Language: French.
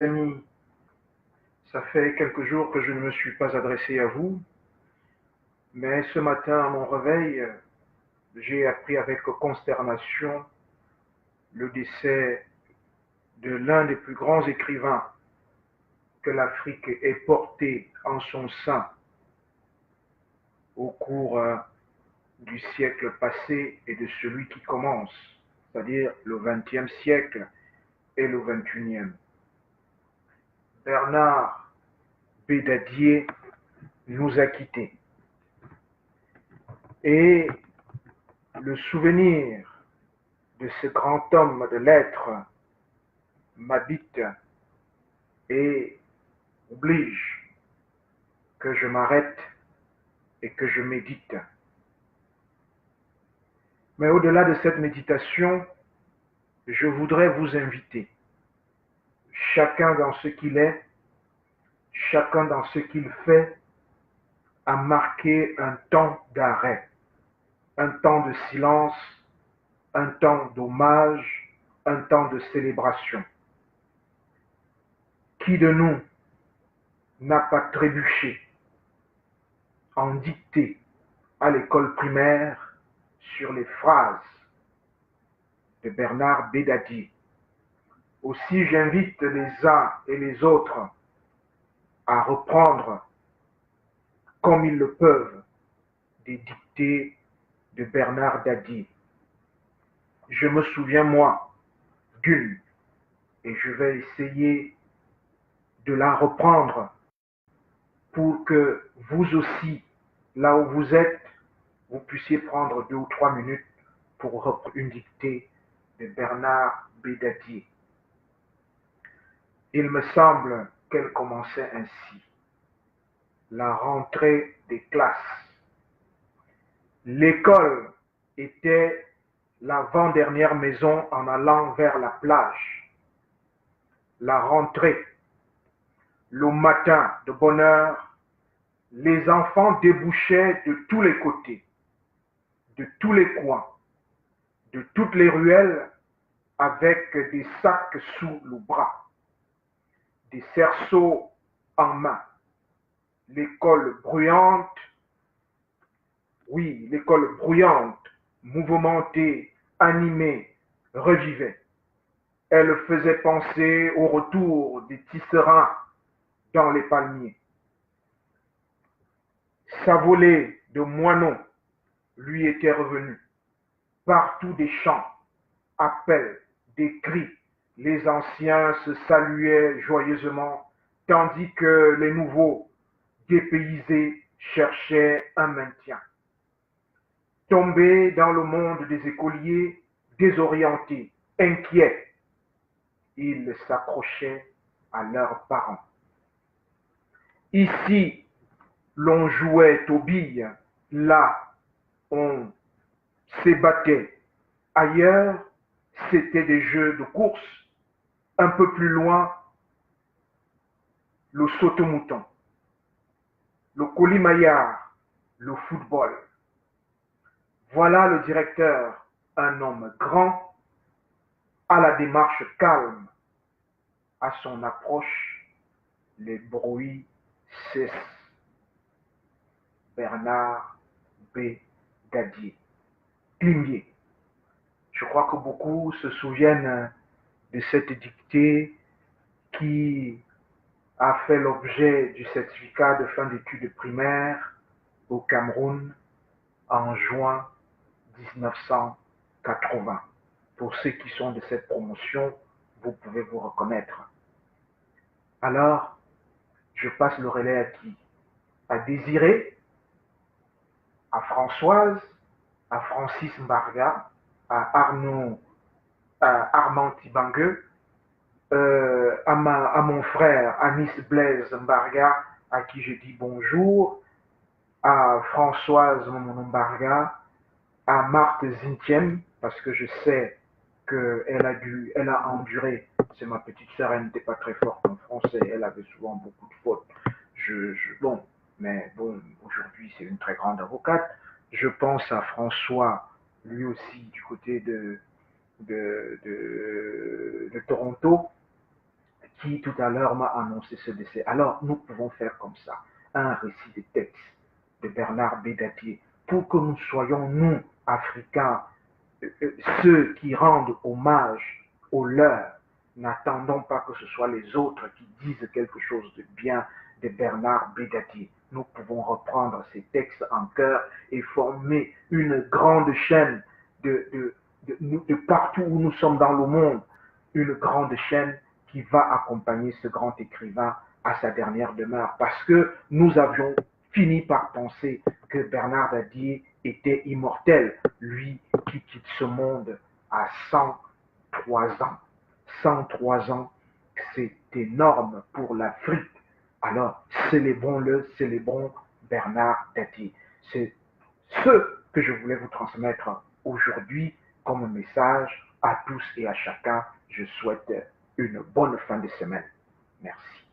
Amis, ça fait quelques jours que je ne me suis pas adressé à vous, mais ce matin à mon réveil, j'ai appris avec consternation le décès de l'un des plus grands écrivains que l'Afrique ait porté en son sein au cours du siècle passé et de celui qui commence, c'est-à-dire le XXe siècle et le XXIe. Bernard Bédadier nous a quittés. Et le souvenir de ce grand homme de lettres m'habite et oblige que je m'arrête et que je médite. Mais au-delà de cette méditation, je voudrais vous inviter, chacun dans ce qu'il est, chacun dans ce qu'il fait, à marquer un temps d'arrêt, un temps de silence, un temps d'hommage, un temps de célébration. Qui de nous n'a pas trébuché en dictée à l'école primaire sur les phrases de Bernard Bédadier? Aussi, j'invite les uns et les autres à reprendre, comme ils le peuvent, des dictées de Bernard Dadier. Je me souviens, moi, d'une, et je vais essayer de la reprendre pour que vous aussi, là où vous êtes, vous puissiez prendre 2 ou 3 minutes pour reprendre une dictée de Bernard Bédadier. Il me semble qu'elle commençait ainsi. La rentrée des classes. L'école était l'avant-dernière maison en allant vers la plage. La rentrée, le matin de bonne heure, les enfants débouchaient de tous les côtés, de tous les coins, de toutes les ruelles, avec des sacs sous le bras, des cerceaux en main. L'école bruyante, oui, l'école bruyante, mouvementée, animée, revivait. Elle faisait penser au retour des tisserands dans les palmiers. Sa volée de moineaux lui était revenue. Partout des chants, appels, des cris. Les anciens se saluaient joyeusement, tandis que les nouveaux, dépaysés, cherchaient un maintien. Tombés dans le monde des écoliers, désorientés, inquiets, ils s'accrochaient à leurs parents. Ici, l'on jouait aux billes, là, on s'ébattait. Ailleurs, c'était des jeux de course. Un peu plus loin, le saut-au-mouton, le colimaillard, le football. Voilà le directeur, un homme grand, à la démarche calme. À son approche, les bruits cessent. Bernard B. Dadier. Plimier. Je crois que beaucoup se souviennent de cette dictée qui a fait l'objet du certificat de fin d'études primaires au Cameroun en juin 1980. Pour ceux qui sont de cette promotion, vous pouvez vous reconnaître. Alors, je passe le relais à qui? À Désiré, à Françoise, à Francis Mbarga, à Arnaud, à Armand Tibangue, à mon frère Anis Blaise Mbarga, à qui je dis bonjour, à Françoise Mbarga, à Marthe Zintiem, parce que je sais qu'elle a enduré. C'est ma petite sœur, elle n'était pas très forte en français, elle avait souvent beaucoup de fautes. Bon, mais bon, aujourd'hui c'est une très grande avocate. Je pense à François, lui aussi du côté de Toronto, qui tout à l'heure m'a annoncé ce décès. Alors, nous pouvons faire comme ça, un récit de texte de Bernard Bédatier, pour que nous soyons, nous, Africains, ceux qui rendent hommage aux leurs. N'attendons pas que ce soit les autres qui disent quelque chose de bien de Bernard Bédatier. Nous pouvons reprendre ces textes en chœur et former une grande chaîne de partout où nous sommes dans le monde, une grande chaîne qui va accompagner ce grand écrivain à sa dernière demeure. Parce que nous avions fini par penser que Bernard Dadier était immortel, lui qui quitte ce monde à 103 ans. 103 ans, c'est énorme pour l'Afrique. Alors, célébrons Bernard Dadier. C'est ce que je voulais vous transmettre aujourd'hui comme message à tous et à chacun. Je souhaite une bonne fin de semaine. Merci.